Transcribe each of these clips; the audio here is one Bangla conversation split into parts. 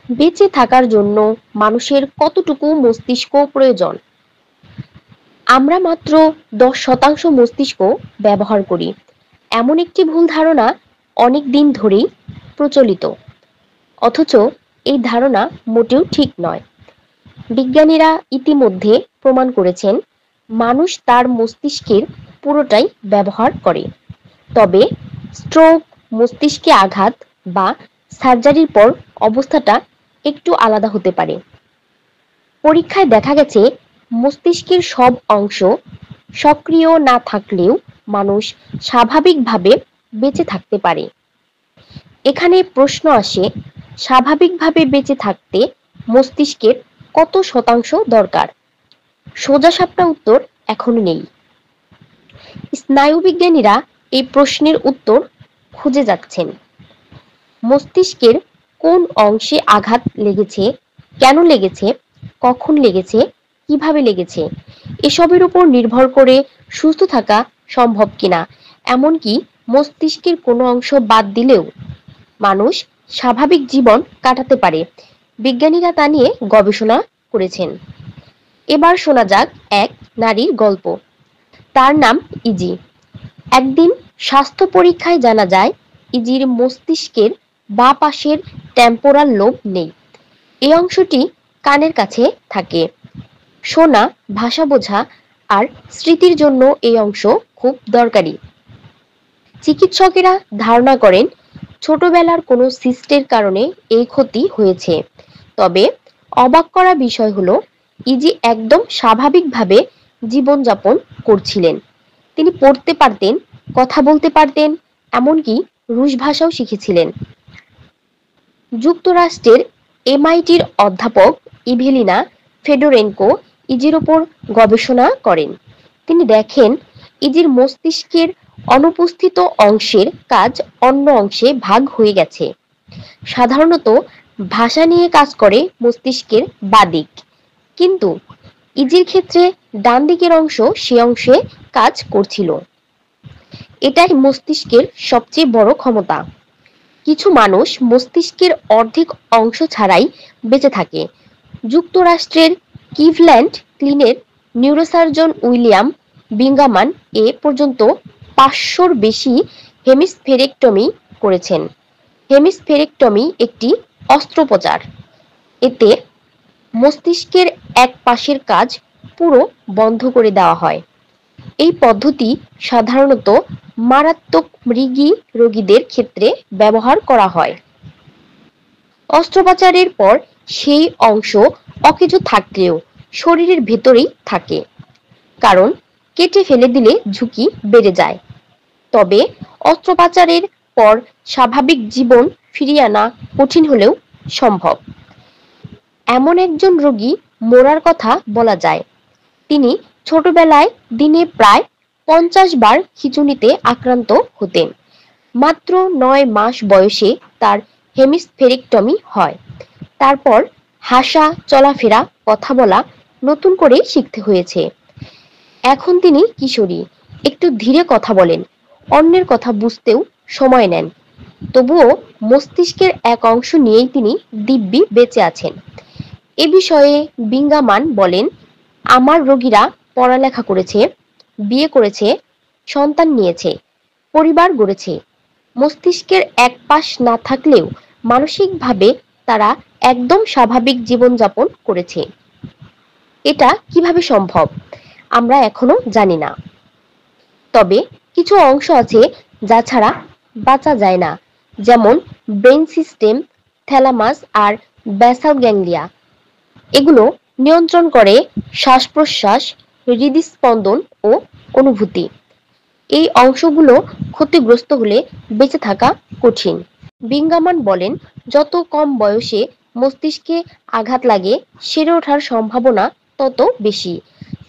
বেঁচে থাকার জন্য মানুষের কতটুকু মস্তিষ্ক প্রয়োজন? আমরা মাত্র 10% মস্তিষ্ক ব্যবহার করি, এমন একটি ভুল ধারণা অনেক দিন ধরেই প্রচলিত। অথচ এই ধারণা মোটেও ঠিক নয়। বিজ্ঞানীরা ইতিমধ্যে প্রমাণ করেছেন মানুষ তার মস্তিষ্কের পুরোটাই ব্যবহার করে। তবে স্ট্রোক, মস্তিষ্কে আঘাত বা সার্জারির পর অবস্থাটা একটু আলাদা হতে পারে। পরীক্ষায় দেখা গেছে মস্তিষ্কের সব অংশ সক্রিয় না থাকলেও মানুষ স্বাভাবিকভাবে বেঁচে থাকতে পারে। এখানে প্রশ্ন আসে, স্বাভাবিকভাবে বেঁচে থাকতে মস্তিষ্কের কত শতাংশ দরকার? সোজাসাপটা উত্তর এখনো নেই। স্নায়ুবিজ্ঞানীরা এই প্রশ্নের উত্তর খুঁজে যাচ্ছেন। মস্তিষ্কের কোন অংশে আঘাত লেগেছে, কেন লেগেছে, কখন লেগেছে, কিভাবে লেগেছে, এসবের উপর নির্ভর করে সুস্থ থাকা সম্ভব কিনা, এমনকি মস্তিষ্কের কোনো অংশ বাদ দিলেও মানুষ স্বাভাবিক জীবন কাটাতে পারে, বিজ্ঞানীরা তা নিয়ে গবেষণা করেছেন। এবার শোনা যাক এক নারীর গল্প। তার নাম ইজি। একদিন স্বাস্থ্য পরীক্ষায় জানা যায় ইজির মস্তিষ্কের বাঁ পাশের টেম্পোরাল লোব নেই। এই অংশটি কানের কাছে থাকে। শোনা, ভাষা বোঝা আর স্মৃতির জন্য এই অংশ খুব দরকারি। চিকিৎসকেরা ধারণা করেন ছোটবেলার কোনো সিস্টের কারণে এই ক্ষতি হয়েছে। তবে অবাক করা বিষয় হলো ইজি একদম স্বাভাবিকভাবে জীবনযাপন করছিলেন। তিনি পড়তে পারতেন, কথা বলতে পারতেন, এমনকি রুশ ভাষাও শিখেছিলেন। যুক্তরাষ্ট্রের এমআইটির অধ্যাপক ইভেলিনা ফেডোরেনকো ইজির ওপর গবেষণা করেন। তিনি দেখেন ইজির মস্তিষ্কের অনুপস্থিত অংশের কাজ অন্য অংশে ভাগ হয়ে গেছে। সাধারণত ভাষা নিয়ে কাজ করে মস্তিষ্কের বাঁ দিক, কিন্তু ইজির ক্ষেত্রে ডান দিকের অংশ সে অংশে কাজ করছিল। এটাই মস্তিষ্কের সবচেয়ে বড় ক্ষমতা। কিছু মানুষ মস্তিষ্কের অর্ধেক অংশ ছাড়াই বেঁচে থাকে। যুক্তরাষ্ট্রের ক্লিভল্যান্ড ক্লিনের নিউরোসার্জন উইলিয়াম বিঙ্গামান এ পর্যন্ত 500-র বেশি হেমিস্ফেরেক্টমি করেছেন। হেমিস্ফেরেক্টমি একটি অস্ত্রোপচার। এতে মস্তিষ্কের এক পাশের কাজ পুরো বন্ধ করে দেওয়া হয়। এই পদ্ধতি সাধারণত মারাত্মক মৃগী রোগীদের ক্ষেত্রে ব্যবহার করা হয়। অস্ত্রোপচারের পর সেই অংশ অকেজো থাকলেও শরীরের ভেতরেই থাকে, কারণ কেটে ফেলে দিলে ঝুঁকি বেড়ে যায়। তবে অস্ত্রোপচারের পর স্বাভাবিক জীবন ফিরিয়ে আনা কঠিন হলেও সম্ভব। এমন একজন রোগী মরার কথা বলা যায়। তিনি ছোটবেলায় দিনে প্রায় 50 বার খিঁচুনিতে আক্রান্ত হতেন। মাত্র 9 মাস বয়সে তার হেমিস্ফেরেক্টমি হয়। তারপর হাসা, চলাফেরা, কথা বলা নতুন করে শিখতে হয়েছে। এখন তিনি কিশোরী, একটু ধীরে কথা বলেন, অন্যের কথা বুঝতেও সময় নেন। তবুও মস্তিষ্কের এক অংশ নিয়েই তিনি দিব্যি বেঁচে আছেন। এ বিষয়ে বিঙ্গামান বলেন, আমার রোগীরা পড়ালেখা করেছে, বিয়ে করেছে, সন্তান নিয়েছে, পরিবার গড়েছে। মস্তিষ্কের এক পাশ না থাকলেও মানসিকভাবে তারা একদম স্বাভাবিক জীবনযাপন করেছে। এটা কিভাবে সম্ভব আমরা এখনো জানি না। তবে কিছু অংশ আছে যা ছাড়া বাঁচা যায় না, যেমন ব্রেইন সিস্টেম, থ্যালামাস আর ব্যাসাল গ্যাংলিয়া। এগুলো নিয়ন্ত্রণ করে শ্বাস-প্রশ্বাস, হৃদস্পন্দন ও অনুভূতি। এই অংশগুলো ক্ষতিগ্রস্ত হলে বেঁচে থাকা কঠিন। বিঙ্গামান বলেন, যত কম বয়সে মস্তিষ্কে আঘাত লাগে সেরে ওঠার সম্ভাবনা তত বেশি।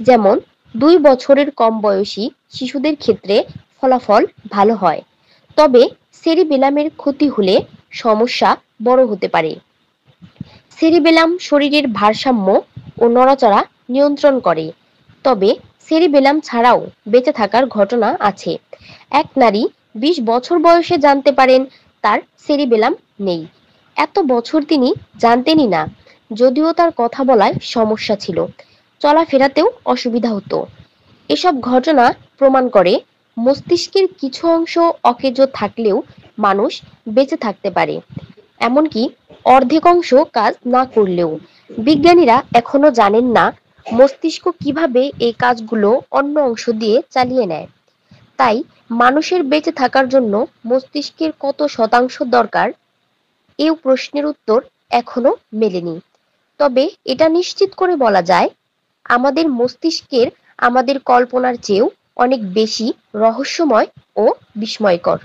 যেমন 2 বছরের কম বয়সী শিশুদের ক্ষেত্রে ফলাফল ভালো হয়। তবে সেরিবেলামের ক্ষতি হলে সমস্যা বড় হতে পারে। সেরিবেলাম শরীরের ভারসাম্য ও নড়াচড়া নিয়ন্ত্রণ করে। তবে সেরিবেলাম ছাড়াও বেঁচে থাকার ঘটনা আছে। এক নারী 20 বছর বয়সে জানতে পারেন তার সেরিবেলাম নেই। এত বছর তিনি জানতেনই না, যদিও তার কথা বলায় সমস্যা ছিল, চলাফেরাতেও অসুবিধা হতো। এসব ঘটনা প্রমাণ করে মস্তিষ্কের কিছু অংশ অকেজো থাকলেও মানুষ বেঁচে থাকতে পারে, এমনকি অর্ধেক অংশ কাজ না করলেও। বিজ্ঞানীরা এখনো জানেন না মস্তিষ্ক কিভাবে এই কাজগুলো অন্য অংশ দিয়ে চালিয়ে নেয়। তাই মানুষের বেঁচে থাকার জন্য মস্তিষ্কের কত শতাংশ দরকার, এই প্রশ্নের উত্তর এখনো মেলেনি। তবে এটা নিশ্চিত করে বলা যায়, আমাদের মস্তিষ্কের আমাদের কল্পনার চেয়েও অনেক বেশি রহস্যময় ও বিস্ময়কর।